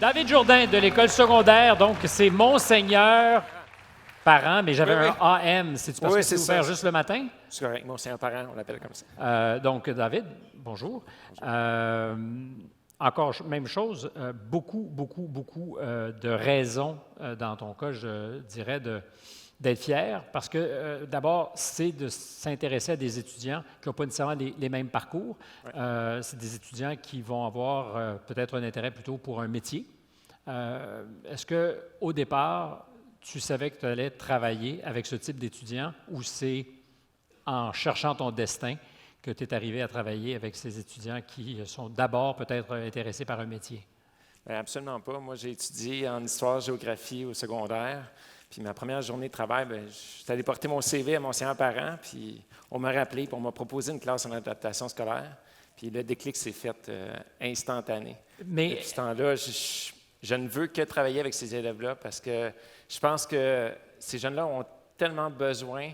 David Jourdain de l'école secondaire, donc c'est Monseigneur Parent, mais j'avais un AM. C'est-tu parce que c'est ouvert juste le matin? C'est correct, Monseigneur Parent, on l'appelle comme ça. Donc, David, bonjour. Encore, même chose, beaucoup de raisons, dans ton cas, je dirais, d'être fier, parce que d'abord, c'est de s'intéresser à des étudiants qui n'ont pas nécessairement les mêmes parcours. Ouais. C'est des étudiants qui vont avoir peut-être un intérêt plutôt pour un métier. Est-ce qu'au départ, tu savais que tu allais travailler avec ce type d'étudiants ou c'est en cherchant ton destin que tu es arrivé à travailler avec ces étudiants qui sont d'abord peut-être intéressés par un métier? Bien, absolument pas. Moi, j'ai étudié en histoire-géographie au secondaire. Puis ma première journée de travail, je suis allé porter mon CV à Monseigneur Parent, puis on m'a rappelé, puis on m'a proposé une classe en adaptation scolaire. Puis le déclic s'est fait instantané. Mais depuis ce temps-là, je ne veux que travailler avec ces élèves-là parce que je pense que ces jeunes-là ont tellement besoin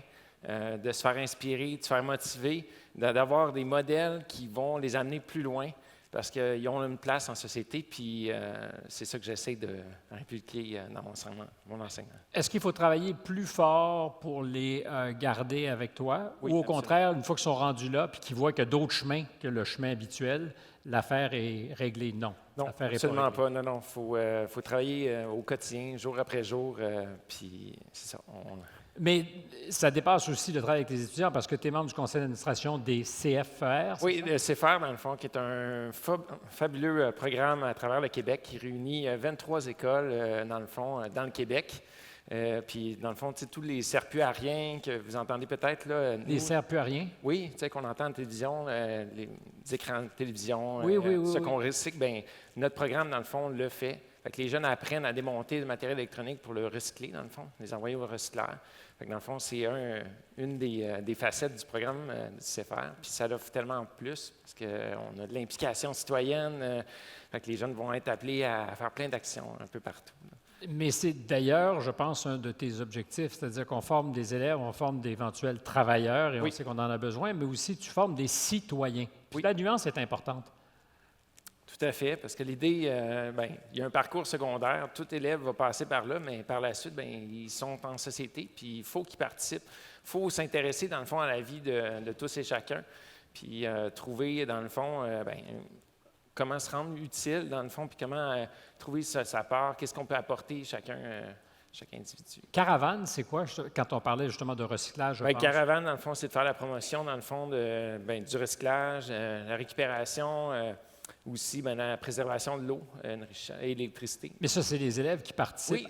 de se faire inspirer, de se faire motiver, d'avoir des modèles qui vont les amener plus loin parce qu'ils ont une place en société, puis c'est ça que j'essaie de inculquer dans mon enseignement. Est-ce qu'il faut travailler plus fort pour les garder avec toi? Oui, ou au absolument. contraire, une fois qu'ils sont rendus là puis qu'ils voient qu'il y a d'autres chemins que le chemin habituel, l'affaire est réglée? Non. Non, absolument pas. Non. Il faut travailler au quotidien, jour après jour, puis c'est ça. Mais ça dépasse aussi le travail avec les étudiants parce que tu es membre du conseil d'administration des CFER. Oui, le CFER, dans le fond, qui est un fabuleux programme à travers le Québec qui réunit 23 écoles, dans le fond, dans le Québec. Puis, dans le fond, tous les serpuariens que vous entendez peut-être. Là, les serpuariens? Oui, tu sais, qu'on entend en télévision, les écrans de télévision, oui, ce qu'on recycle, bien, notre programme, dans le fond, le fait. Fait que les jeunes apprennent à démonter le matériel électronique pour le recycler, dans le fond, les envoyer au recycleur. Fait que dans le fond, c'est une des facettes du programme du CFR. Puis ça offre tellement plus parce qu'on a de l'implication citoyenne. Fait que les jeunes vont être appelés à faire plein d'actions un peu partout. Mais c'est d'ailleurs, je pense, un de tes objectifs, c'est-à-dire qu'on forme des élèves, on forme d'éventuels travailleurs, et on sait qu'on en a besoin, mais aussi tu formes des citoyens. Puis la nuance est importante. Tout à fait, parce que l'idée, il y a un parcours secondaire, tout élève va passer par là, mais par la suite, ils sont en société, puis il faut qu'ils participent. Il faut s'intéresser, dans le fond, à la vie de tous et chacun, puis trouver, dans le fond, comment se rendre utile, dans le fond, puis comment trouver sa part, qu'est-ce qu'on peut apporter chaque individu. Caravane, c'est quoi, quand on parlait justement de recyclage? Caravane, dans le fond, c'est de faire la promotion, dans le fond, du recyclage, la récupération, aussi la préservation de l'eau et l'électricité. Mais ça, c'est les élèves qui participent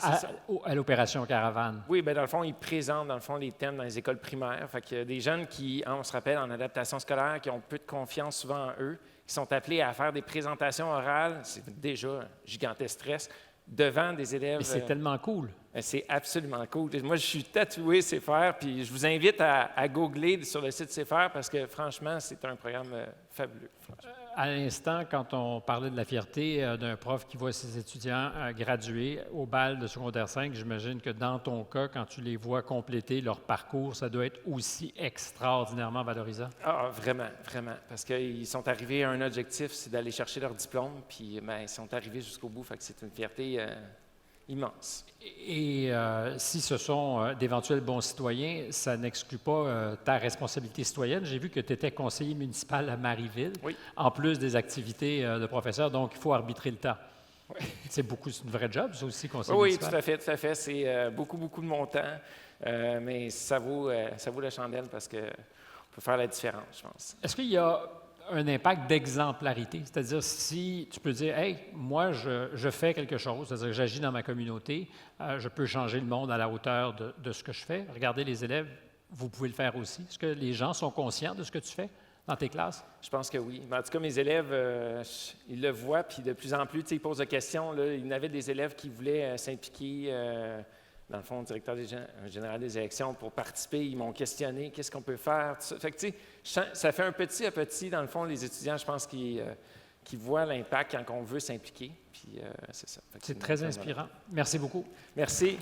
à l'opération Caravane. Oui, dans le fond, ils présentent, dans le fond, les thèmes dans les écoles primaires. Fait qu'il y a des jeunes qui, on se rappelle, en adaptation scolaire, qui ont peu de confiance souvent en eux, qui sont appelés à faire des présentations orales, c'est déjà un gigantesque stress, devant des élèves. Mais c'est tellement cool. C'est absolument cool. Moi, je suis tatoué CFER, puis je vous invite à googler sur le site CFER parce que, franchement, c'est un programme fabuleux. À l'instant, quand on parlait de la fierté d'un prof qui voit ses étudiants graduer au bal de secondaire 5, j'imagine que dans ton cas, quand tu les vois compléter leur parcours, ça doit être aussi extraordinairement valorisant. Ah, vraiment, vraiment. Parce qu'ils sont arrivés à un objectif, c'est d'aller chercher leur diplôme, puis ils sont arrivés jusqu'au bout. Fait que c'est une fierté immense. Et si ce sont d'éventuels bons citoyens, ça n'exclut pas ta responsabilité citoyenne. J'ai vu que tu étais conseiller municipal à Marieville, en plus des activités de professeur, donc il faut arbitrer le temps. Oui. C'est une vraie job, ça aussi, conseiller municipal. Oui, tout à fait. C'est beaucoup de mon temps, mais ça vaut la chandelle parce qu'on peut faire la différence, je pense. Est-ce qu'il y a un impact d'exemplarité, c'est-à-dire si tu peux dire « Hey, moi, je fais quelque chose, c'est-à-dire que j'agis dans ma communauté, je peux changer le monde à la hauteur de ce que je fais. Regardez les élèves, vous pouvez le faire aussi. » Est-ce que les gens sont conscients de ce que tu fais dans tes classes? Je pense que oui. En tout cas, mes élèves, ils le voient, puis de plus en plus, ils posent des questions. Là, il y avait des élèves qui voulaient s'impliquer, dans le fond, le directeur général des élections, pour participer. Ils m'ont questionné, qu'est-ce qu'on peut faire? Fait que, ça fait un petit à petit, dans le fond, les étudiants, je pense qu'ils voient l'impact quand on veut s'impliquer. Puis c'est ça. C'est très inspirant. Merci beaucoup. Merci.